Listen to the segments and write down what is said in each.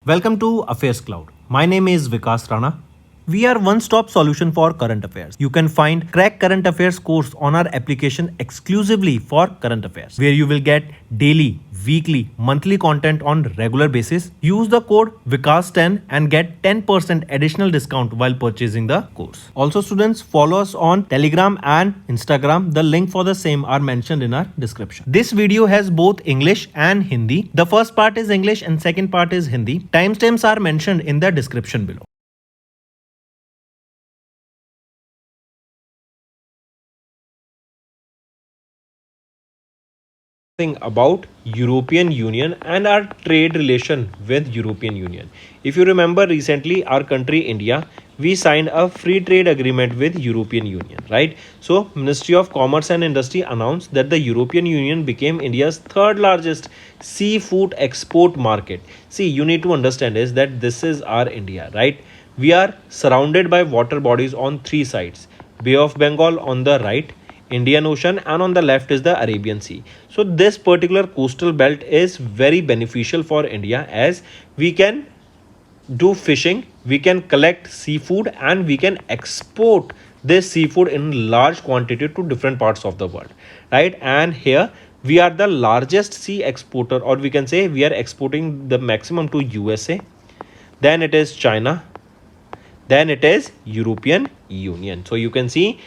Welcome to AffairsCloud. My name is Vikas Rana. We are one-stop solution for current affairs. You can find Crack Current Affairs course on our application exclusively for current affairs, where you will get daily, weekly, monthly content on regular basis. Use the code Vikas10 and get 10% additional discount while purchasing the course. Also, students, follow us on Telegram and Instagram. The link for the same are mentioned in our description. This video has both English and Hindi. The first part is English and second part is Hindi. Timestamps are mentioned in the description below. About European Union and our trade relation with European Union. If you remember recently, our country India, we signed a free trade agreement with European Union, right? So Ministry of Commerce and Industry announced that the European Union became India's third largest seafood export market. See, you need to understand is that this is our India, right? We are surrounded by water bodies on three sides. Bay of Bengal on the right, Indian Ocean, and on the left is the Arabian Sea. So this particular coastal belt is very beneficial for India, as we can do fishing, we can collect seafood, and we can export this seafood in large quantity to different parts of the world, right? And here we are the largest sea exporter, or we can say we are exporting the maximum to USA, then it is China, then it is European Union. So you can see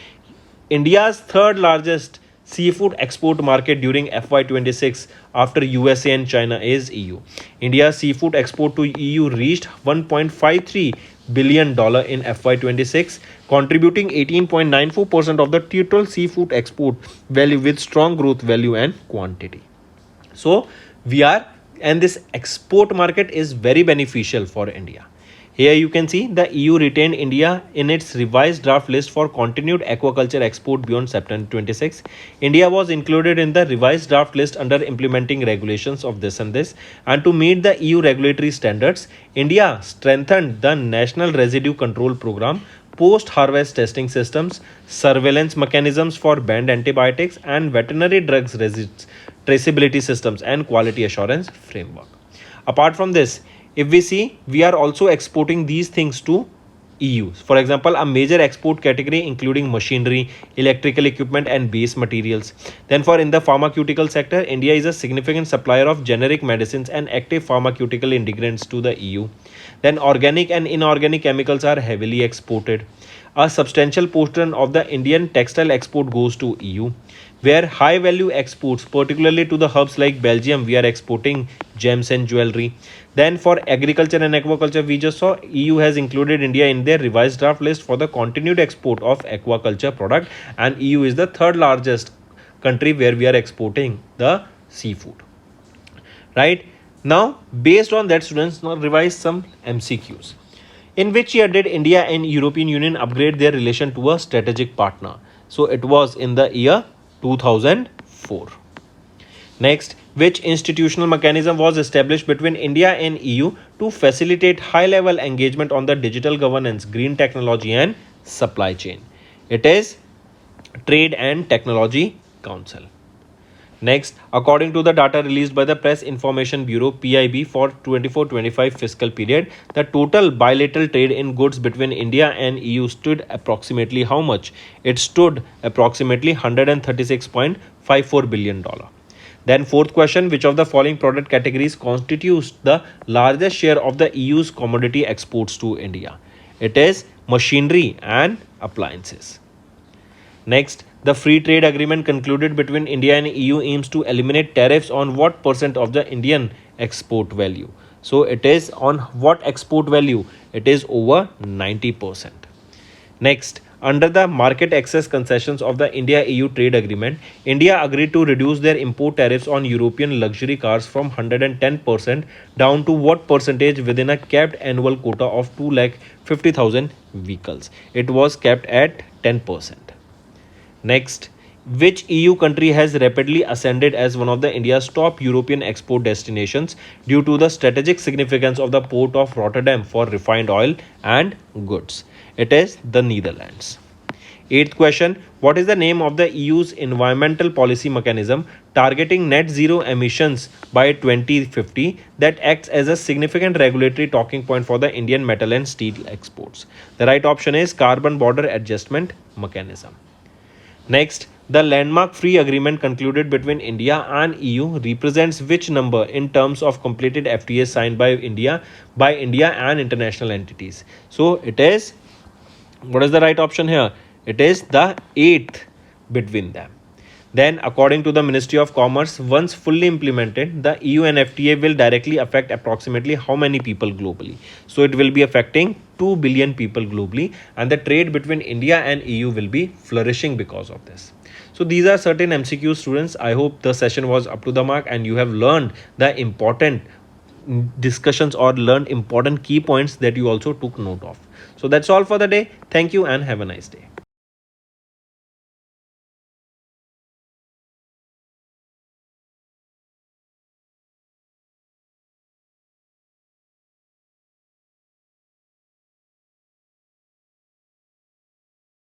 India's third largest seafood export market during FY26 after USA and China is EU. India's seafood export to EU reached $1.53 billion in FY26, contributing 18.94% of the total seafood export value with strong growth value and quantity. So and this export market is very beneficial for India. Here you can see the EU retained India in its revised draft list for continued aquaculture export beyond September 26. India was included in the revised draft list under implementing regulations of this and this. And to meet the EU regulatory standards, India strengthened the National Residue Control Program, post-harvest testing systems, surveillance mechanisms for banned antibiotics, and veterinary drugs traceability systems and quality assurance framework. Apart from this, if we see, we are also exporting these things to EU. For example, a major export category including machinery, electrical equipment, and base materials. Then in the pharmaceutical sector, India is a significant supplier of generic medicines and active pharmaceutical ingredients to the EU. Then organic and inorganic chemicals are heavily exported. A substantial portion of the Indian textile export goes to EU, where high value exports, particularly to the hubs like Belgium, we are exporting gems and jewelry. Then for agriculture and aquaculture, we just saw EU has included India in their revised draft list for the continued export of aquaculture product, and EU is the third largest country where we are exporting the seafood. Right now, based on that, students, now revise some MCQs. In which year did India and European Union upgrade their relation to a strategic partner? So it was in the year 2004. Next, which institutional mechanism was established between India and EU to facilitate high-level engagement on the digital governance, green technology, and supply chain? It is Trade and Technology Council. Next, according to the data released by the Press Information Bureau (PIB) for 24-25 fiscal period, the total bilateral trade in goods between India and EU stood approximately how much? It stood approximately $136.54 billion. Then fourth question, which of the following product categories constitutes the largest share of the EU's commodity exports to India? It is machinery and appliances. Next, the free trade agreement concluded between India and EU aims to eliminate tariffs on what percent of the Indian export value? So it is on what export value? It is over 90%. Next, under the market access concessions of the India-EU trade agreement, India agreed to reduce their import tariffs on European luxury cars from 110% down to what percentage within a capped annual quota of 250,000 vehicles? It was capped at 10%. Next, which EU country has rapidly ascended as one of the India's top European export destinations due to the strategic significance of the port of Rotterdam for refined oil and goods? It is the Netherlands. Eighth question, what is the name of the EU's environmental policy mechanism targeting net zero emissions by 2050 that acts as a significant regulatory talking point for the Indian metal and steel exports? The right option is carbon border adjustment mechanism. Next, the landmark free agreement concluded between India and EU represents which number in terms of completed FTAs signed by India and international entities? So it is, what is the right option here? It is the 8th between them. Then, according to the Ministry of Commerce, once fully implemented, the EU and FTA will directly affect approximately how many people globally? So, it will be affecting 2 billion people globally, and the trade between India and EU will be flourishing because of this. So, these are certain MCQ students. I hope the session was up to the mark and you have learned the important discussions or learned important key points that you also took note of. So, that's all for the day. Thank you and have a nice day.